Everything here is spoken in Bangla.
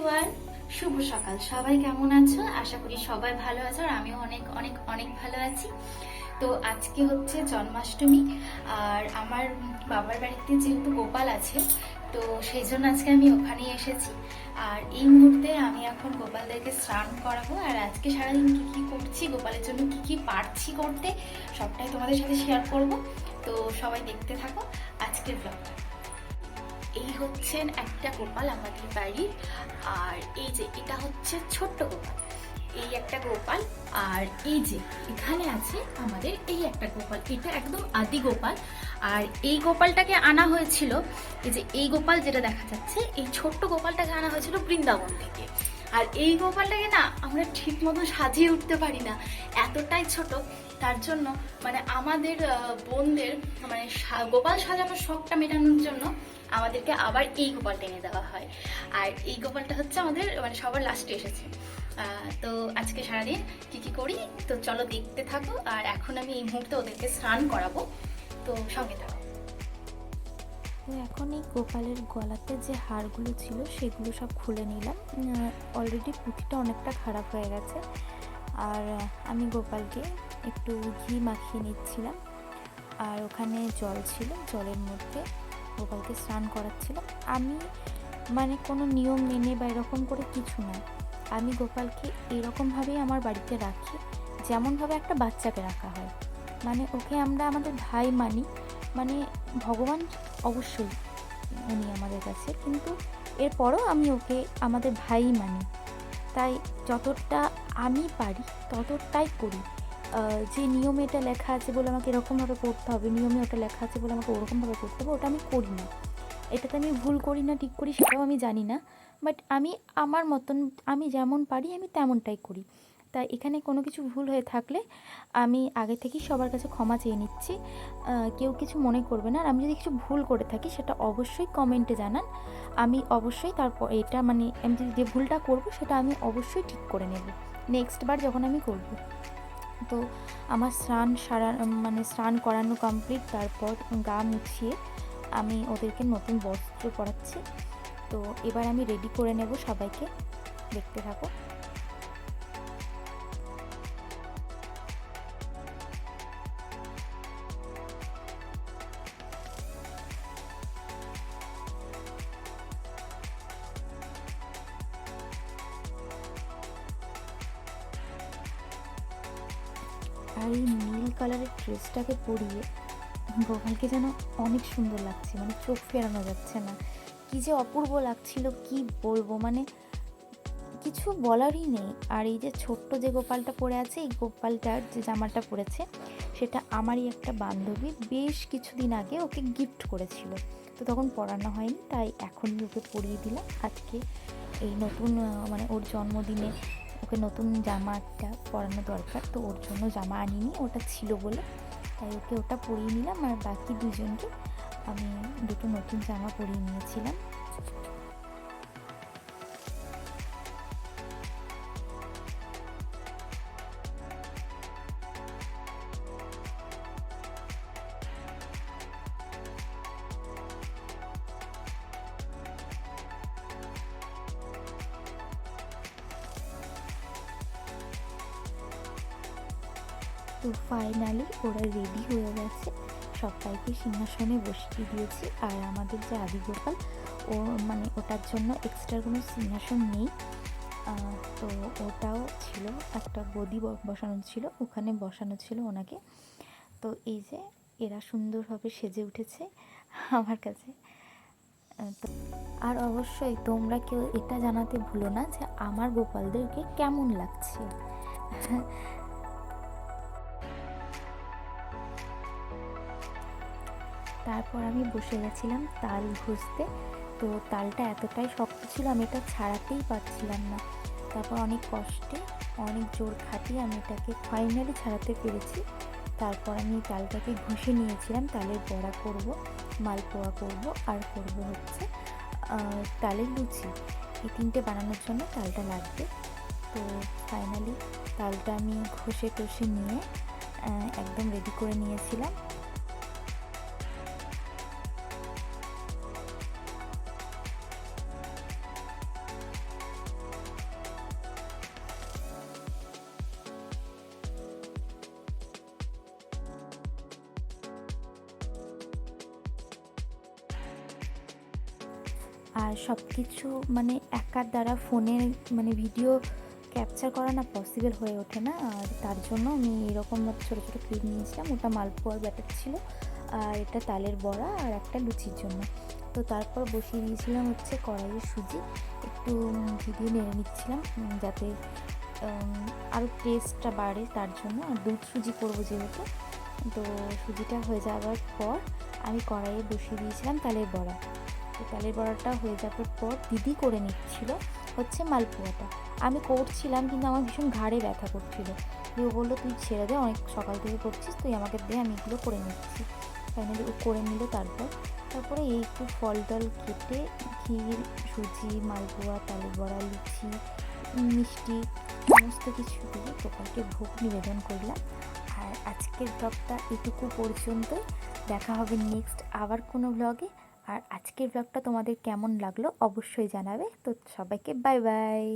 এভরিওয়ান, শুভ সকাল। সবাই কেমন আছো? আশা করি সবাই ভালো আছো আর আমিও অনেক অনেক অনেক ভালো আছি। তো আজকে হচ্ছে জন্মাষ্টমী আর আমার বাবার বাড়িতে যেহেতু গোপাল আছে, তো সেই জন্য আজকে আমি ওখানেই এসেছি। আর এই মুহূর্তে আমি এখন গোপালদেরকে স্নান করাবো আর আজকে সারাদিন কি কি করছি, গোপালের জন্য কি কি পারছি করতে, সবটাই তোমাদের সাথে শেয়ার করব। তো সবাই দেখতে থাকো আজকের ব্লগটা। এই হচ্ছেন একটা গোপাল আমাদের বাড়ির, আর এই যে এটা হচ্ছে ছোট্ট গোপাল, এই একটা গোপাল। আর এই যে এখানে আছে আমাদের এই একটা গোপাল, এটা একদম আদি গোপাল। আর এই গোপালটাকে আনা হয়েছিল, এই যে এই গোপাল যেটা দেখা যাচ্ছে, এই ছোট্ট গোপালটাকে আনা হয়েছিল বৃন্দাবন থেকে। আর এই গোপালটাকে না আমরা ঠিক মতো সাজিয়ে উঠতে পারি না, এতটাই ছোট। তার জন্য মানে আমাদের বোনদের মানে গোপাল সাজানোর শখটা মেটানোর জন্য আমাদেরকে আবার এই গোপালটা এনে দেওয়া হয়। আর এই গোপালটা হচ্ছে আমাদের মানে সবার লাস্টে এসেছে। তো আজকে সারাদিন কি কি করি তো চলো দেখতে থাকো। আর এখন আমি এই মুহূর্তে ওদেরকে স্নান করাবো, তো সঙ্গে থাকো। তো এখন এই গোপালের গলাতে যে হাড়গুলো ছিল সেগুলো সব খুলে নিলাম। অলরেডি পুঁথিটা অনেকটা খারাপ হয়ে গেছে। আর আমি গোপালকে একটু ঘি মাখিয়ে নিচ্ছিলাম। আর ওখানে জল ছিল, জলের মধ্যে গোপালকে স্নান করাচ্ছিলাম। আমি মানে কোনো নিয়ম মেনে বা এরকম করে কিছু না, আমি গোপালকে এরকমভাবেই আমার বাড়িতে রাখি যেমনভাবে একটা বাচ্চাকে রাখা হয়। মানে ওকে আমরা আমাদের ভাই মানি, মানে ভগবান অবশ্যই উনি আমাদের কাছে, কিন্তু এরপরও আমি ওকে আমাদের ভাই মানি। তাই যতটা আমি পারি ততটাই করি। যে নিয়মে এটা লেখা আছে বলে আমাকে এরকমভাবে করতে হবে, নিয়মে ওটা লেখা আছে বলে আমাকে ওরকমভাবে করতে হবে, ওটা আমি করি না। এটাতে আমি ভুল করি না ঠিক করি সেটাও আমি জানি না, বাট আমি আমার মতন আমি যেমন পারি আমি তেমনটাই করি। তাই এখানে কোনো কিছু ভুল হয়ে থাকলে আমি আগে থেকেই সবার কাছে ক্ষমা চেয়ে নিচ্ছি। কেউ কিছু মনে করবে না। আর আমি যদি কিছু ভুল করে থাকি সেটা অবশ্যই কমেন্টে জানান, আমি অবশ্যই তারপর এটা মানে আমি যে ভুলটা করব সেটা আমি অবশ্যই ঠিক করে নেব নেক্সট বার যখন আমি করব। তো আমার স্নান করানো কমপ্লিট। তারপর গা মুছিয়ে আমি ওদেরকে নতুন বস্ত্র পরাচ্ছি। তো এবার আমি রেডি করে নেব সবাইকে, দেখতে থাকো। আর এই নীল কালারের ড্রেসটাকে পরিয়ে গোপালকে যেন অনেক সুন্দর লাগছে, মানে চোখ ফেরানো যাচ্ছে না, কি যে অপূর্ব লাগছিল কি বলবো, মানে কিছু বলারই নেই। আর এই যে ছোট্ট যে গোপালটা পরে আছে, এই গোপালটার যে জামাটা পরেছে সেটা আমারই একটা বান্ধবী বেশ কিছুদিন আগে ওকে গিফট করেছিল, তো তখন পরানো হয়নি, তাই এখনই ওকে পরিয়ে দিলাম। আজকে এই নতুন মানে ওর জন্মদিনে ওকে নতুন জামাটা পরানো দরকার, তো ওর জন্য জামা আনিনি, ওটা ছিল বলে তাই ওকে ওটা পরিয়ে নিলাম। আর বাকি দুজনকে আমি দুটো নতুন জামা পরিয়ে নিয়েছিলাম। তো ফাইনালি ওরা রেডি হয়ে গেছে, সবাইকে সিংহাসনে বসিয়ে দিয়েছি। আর আমাদের যে আদি গোপাল, ও মানে ওটার জন্য এক্সট্রা কোনো সিংহাসন নেই, তো ওটাও ছিল একটা গদি বসানো ছিল, ওখানে বসানো ছিল ওনাকে। তো এই যে এরা সুন্দরভাবে সেজে উঠেছে আমার কাছে। তো আর অবশ্যই তোমরা কেউ এটা জানাতে ভুলো না যে আমার গোপালদেরকে কেমন লাগছে। তারপর আমি বসে গেছিলাম তাল ঘষতে। তো তালটা এতটাই শক্ত ছিল আমি এটা ছাড়াতেই পারছিলাম না। তারপর অনেক কষ্টে অনেক জোর খাটিয়ে আমি এটাকে ফাইনালি ছাড়াতে পেরেছি। তারপর আমি তালটাকে ঘষে নিয়েছিলাম, তালের বড়া করব, মালপোয়া করব, আর করব হচ্ছে তালের লুচি। এই তিনটে বানানোর জন্য তালটা লাগবে। তো ফাইনালি তালটা আমি ঘষে টষে নিয়ে একদম রেডি করে নিয়েছিলাম। আর সব কিছু মানে একার দ্বারা ফোনে মানে ভিডিও ক্যাপচার করা না পসিবল হয়ে ওঠে না, আর তার জন্য আমি এরকম ছোটো ছোটো ক্লিপ নিয়েছিলাম। ওটা মালপোয়ার ব্যাটার ছিল, আর এটা তালের বড়া আর একটা লুচির জন্য। তো তারপর বসিয়ে দিয়েছিলাম হচ্ছে কড়াইয়ে সুজি, একটু ভিডিও নেড়ে নিচ্ছিলাম যাতে আরও টেস্টটা বাড়ে তার জন্য। আর দুধ সুজি করবো যেহেতু, তো সুজিটা হয়ে যাওয়ার পর আমি কড়াইয়ে বসিয়ে দিয়েছিলাম তালের বড়া। তো তালের বড়াটা হয়ে যাওয়ার পর দিদি করে নিচ্ছিল হচ্ছে মালপোয়াটা। আমি করছিলাম কিন্তু আমার ভীষণ ঘাড়ে ব্যথা করছিল। ও বললো তুই ছেড়ে দে, অনেক সকাল থেকে করছিস, তুই আমাকে দে, আমি এগুলো করে নিচ্ছি। ফাইনালি ও করে নিল। তারপরে এই একটু ফল টল কেটে ক্ষীর, সুজি, মালপোয়া, তালের বড়া, লুচি, মিষ্টি সমস্ত কিছু দিয়ে গোপালকে ভোগ নিবেদন করলাম। আর আজকের ব্লগটা এটুকু পর্যন্তই। দেখা হবে নেক্সট আবার কোনো ব্লগে। আর আজকের ব্লগটা তোমাদের কেমন লাগলো অবশ্যই জানাবে। তো সবাইকে বাই বাই।